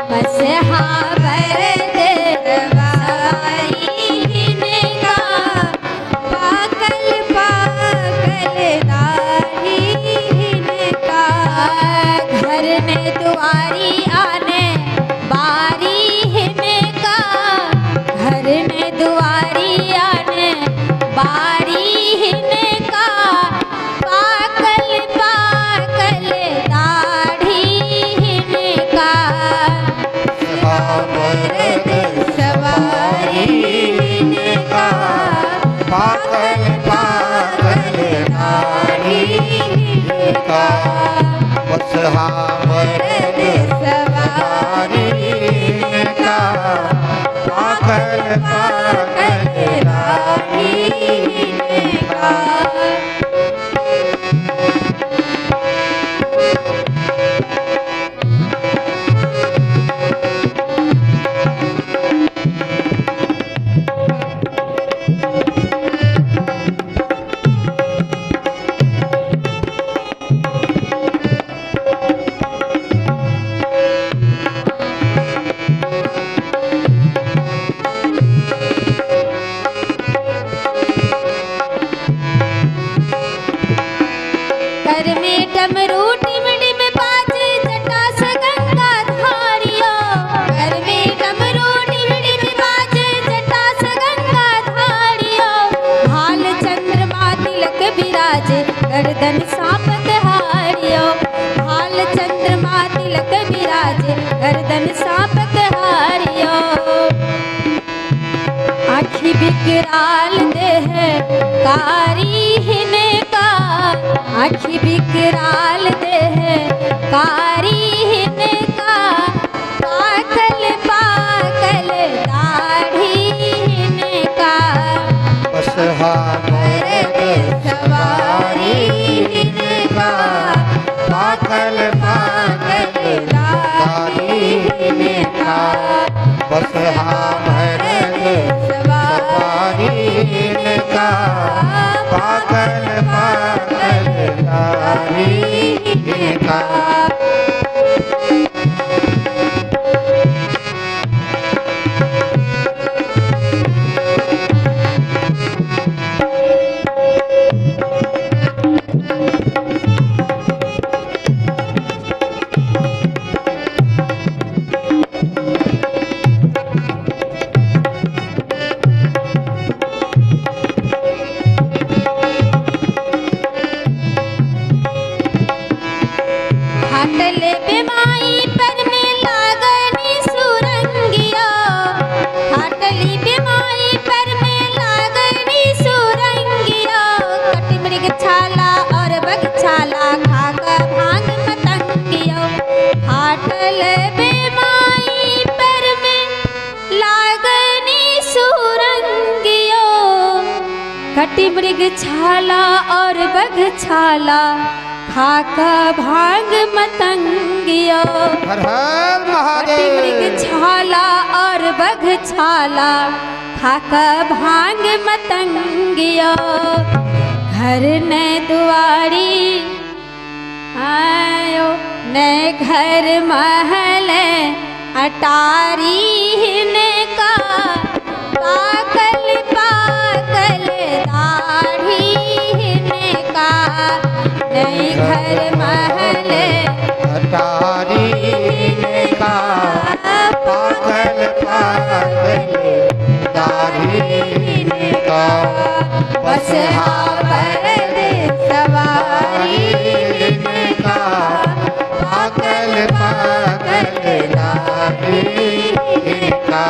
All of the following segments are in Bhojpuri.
बस हाँ बरद सवारी हिनका, पाकल पाकल दाढ़ी हिनका, घर में दुआरी आने बारी हिनका, घर में दुआरी आने बारी हिनका, पाकल पाकल दाढ़ी हिनका, बरद सवारी हिनका, पाकल पाकल दाढ़ी हिनका, बस हाँ बरद सवारी हिनका, पाकल पाकल दाढ़ी हिनका। कर में डमरू टिमड़ी में बाजे जटा से गंगा धारियो, कर में डमरू टिमड़ी में बाजे जटा से गंगा धारियो, भाल चंद्रमा तिलक विराजे गर्दन सांप हारियो, भाल चंद्रमा तिलक विराजे गर्दन सांप हारियो, आखी विकराल देह कारी हिनका, आखी विकराल देह कारी हिनका, पाकल पाकल दाढ़ी हिनका, बस हाँ बरद सवारी हिनका, पाकल पाकल दाढ़ी हिनका, बस हाँ भरत सवारी हिनका, पाकल पाकल दाढ़ी हिनका। हटल बेमाई पर में लागनी सुरंगिया, हटली बेमाई पर में लागनी सुरंगिया, कट मृग छाला और बग छाला खाक भांग मतंगिया, हटल बेमाई पर में लागनी सुरंगिया, कट मृग छाला और बग छाला खाका भांग मतंगियो, हर हर मृग महादेव। छाला और बघ छाला खाका भांग मतंगियो, घर ने दुआरी आयो ने घर महल अटारी हिनका, पाकल पाकल दाढ़ी हिनका, नई घर महल अटारी हिनका, पाकल पाकल दाढ़ी हिनका, बस हाँ बरद सवारी हिनका, पाकल पाकल दाढ़ी हिनका।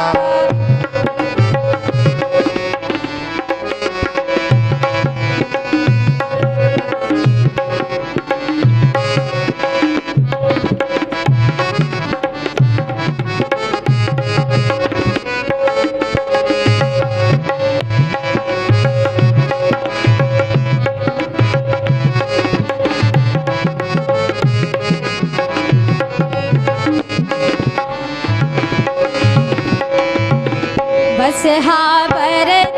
बस हाँ बरद